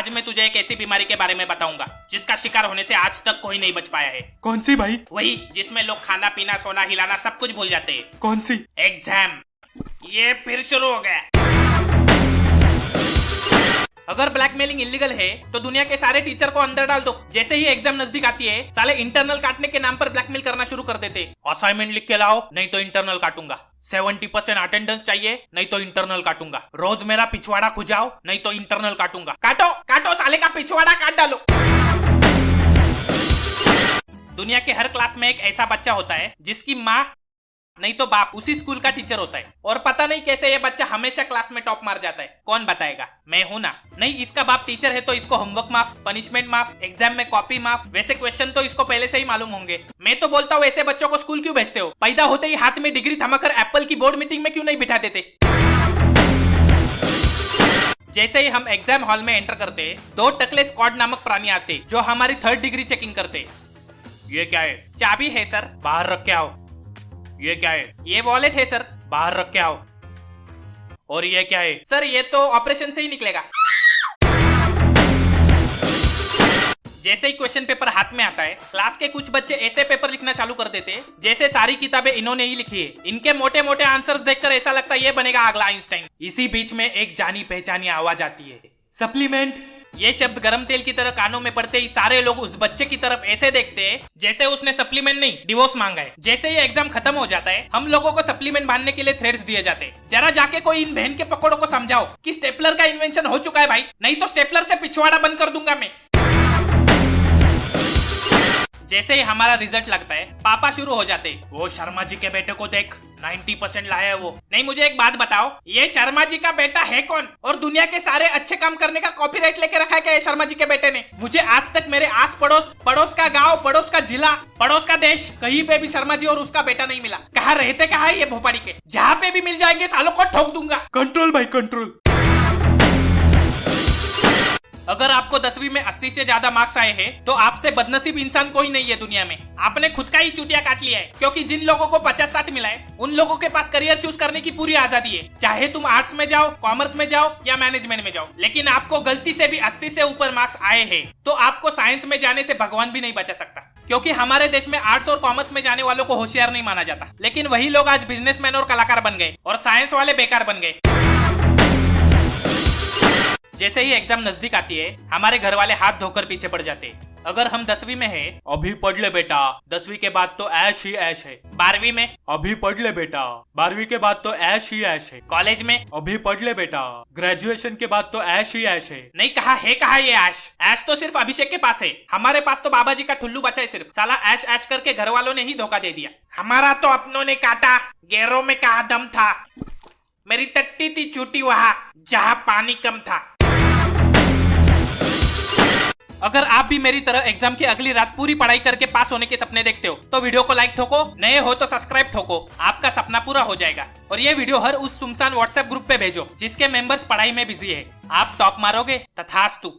आज मैं तुझे एक ऐसी बीमारी के बारे में बताऊंगा जिसका शिकार होने से आज तक कोई नहीं बच पाया है। कौन सी भाई? वही जिसमें लोग खाना पीना सोना हिलाना सब कुछ भूल जाते हैं। कौन सी? एग्जाम। ये फिर शुरू हो गया। अगर ब्लैकमेलिंग इलीगल है तो दुनिया के सारे टीचर को अंदर डाल दो। जैसे ही एग्जाम नजदीक आती है साले इंटरनल काटने के नाम पर ब्लैकमेल करना शुरू कर देते। असाइनमेंट लिख के लाओ नहीं तो इंटरनल काटूंगा। 70% अटेंडेंस चाहिए नहीं तो इंटरनल काटूंगा। रोज मेरा पिछवाड़ा खुजाओ नहीं तो इंटरनल काटूंगा। काटो काटो साले का पिछवाड़ा काट डालो। दुनिया के हर क्लास में एक ऐसा बच्चा होता है जिसकी माँ नहीं तो बाप उसी स्कूल का टीचर होता है और पता नहीं कैसे ये बच्चा हमेशा क्लास में टॉप मार जाता है। कौन बताएगा? मैं हूं ना। नहीं, इसका बाप टीचर है तो इसको होमवर्क माफ, पनिशमेंट माफ, एग्जाम में कॉपी माफ। वैसे क्वेश्चन तो इसको पहले से ही मालूम होंगे। मैं तो बोलता हूँ ऐसे बच्चों को स्कूल क्यों भेजते हो? पैदा होते ही हाथ में डिग्री थमाकर एप्पल की बोर्ड मीटिंग में क्यों नहीं बिठा देते? जैसे ही हम एग्जाम हॉल में एंटर करते 2 टकले स्क्वाड नामक प्राणी आते जो हमारी 3rd डिग्री चेकिंग करते। ये क्या है? चाबी है सर, बाहर रख के आओ। ये क्या है? ये वॉलेट है सर, बाहर रख के आओ। और ये क्या है? सर ये तो ऑपरेशन से ही निकलेगा। जैसे ही क्वेश्चन पेपर हाथ में आता है क्लास के कुछ बच्चे ऐसे पेपर लिखना चालू कर देते जैसे सारी किताबें इन्होंने ही लिखी है। इनके मोटे मोटे आंसर्स देखकर ऐसा लगता है ये बनेगा अगला आइंस्टाइन। इसी बीच में एक जानी पहचानी आवाज आती है, सप्लीमेंट। ये शब्द गरम तेल की तरह कानों में पड़ते ही सारे लोग उस बच्चे की तरफ ऐसे देखते हैं जैसे उसने सप्लीमेंट नहीं डिवोर्स मांगा है। जैसे ही एग्जाम खत्म हो जाता है हम लोगों को सप्लीमेंट बांधने के लिए थ्रेड्स दिए जाते हैं। जरा जाके कोई इन बहन के पकड़ों को समझाओ कि स्टेपलर का इन्वेंशन हो चुका है भाई, नहीं तो स्टेपलर से पिछवाड़ा बंद कर दूंगा मैं। जैसे ही हमारा रिजल्ट लगता है पापा शुरू हो जाते, वो शर्मा जी के बेटे को देख 90% लाया है वो। नहीं, मुझे एक बात बताओ, ये शर्मा जी का बेटा है कौन? और दुनिया के सारे अच्छे काम करने का कॉपीराइट लेके रखा है क्या ये शर्मा जी के बेटे ने? मुझे आज तक मेरे आस पड़ोस, पड़ोस का गांव, पड़ोस का जिला, पड़ोस का देश, कहीं पे भी शर्मा जी और उसका बेटा नहीं मिला। कहाँ रहते कहाँ है ये भोपाड़ी के? जहाँ पे भी मिल जाएंगे सालों को ठोक दूंगा। कंट्रोल भाई कंट्रोल। अगर आपको 10वीं में 80 से ज्यादा मार्क्स आए हैं तो आपसे बदनसीब इंसान कोई नहीं है दुनिया में। आपने खुद का ही चूतिया काट लिया है, क्योंकि जिन लोगों को 50-60 मिला है उन लोगों के पास करियर चूज करने की पूरी आजादी है। चाहे तुम आर्ट्स में जाओ, कॉमर्स में जाओ या मैनेजमेंट में जाओ, लेकिन आपको गलती से भी 80 से ऊपर मार्क्स आए हैं तो आपको साइंस में जाने से भगवान भी नहीं बचा सकता। क्योंकि हमारे देश में आर्ट्स और कॉमर्स में जाने वालों को होशियार नहीं माना जाता, लेकिन वही लोग आज बिजनेसमैन और कलाकार बन गए और साइंस वाले बेकार बन गए। जैसे ही एग्जाम नजदीक आती है हमारे घर वाले हाथ धोकर पीछे पड़ जाते। अगर हम 10वीं में हैं, अभी पढ़ ले बेटा, 10वीं के बाद तो ऐश ही ऐश है। 12वीं में, अभी पढ़ ले बेटा, 12वीं के बाद तो ऐश ही ऐश है। कॉलेज में, अभी पढ़ ले बेटा, ग्रेजुएशन के बाद तो ऐश ही ऐश है। नहीं, कहा ये ऐश? ऐश तो सिर्फ अभिषेक के पास है, हमारे पास तो बाबा जी का ठुल्लू बचा है सिर्फ। साला ऐश ऐश करके घर वालों ने ही धोखा दे दिया। हमारा तो अपनों ने काटा, गैरों में कहा दम था। मेरी टट्टी थी छूटी वहां जहां पानी कम था। अगर आप भी मेरी तरह एग्जाम की अगली रात पूरी पढ़ाई करके पास होने के सपने देखते हो तो वीडियो को लाइक ठोको, नए हो तो सब्सक्राइब ठोको, आपका सपना पूरा हो जाएगा। और ये वीडियो हर उस सुनसान व्हाट्सएप ग्रुप पे भेजो जिसके मेंबर्स पढ़ाई में बिजी है। आप टॉप मारोगे तथास्तु।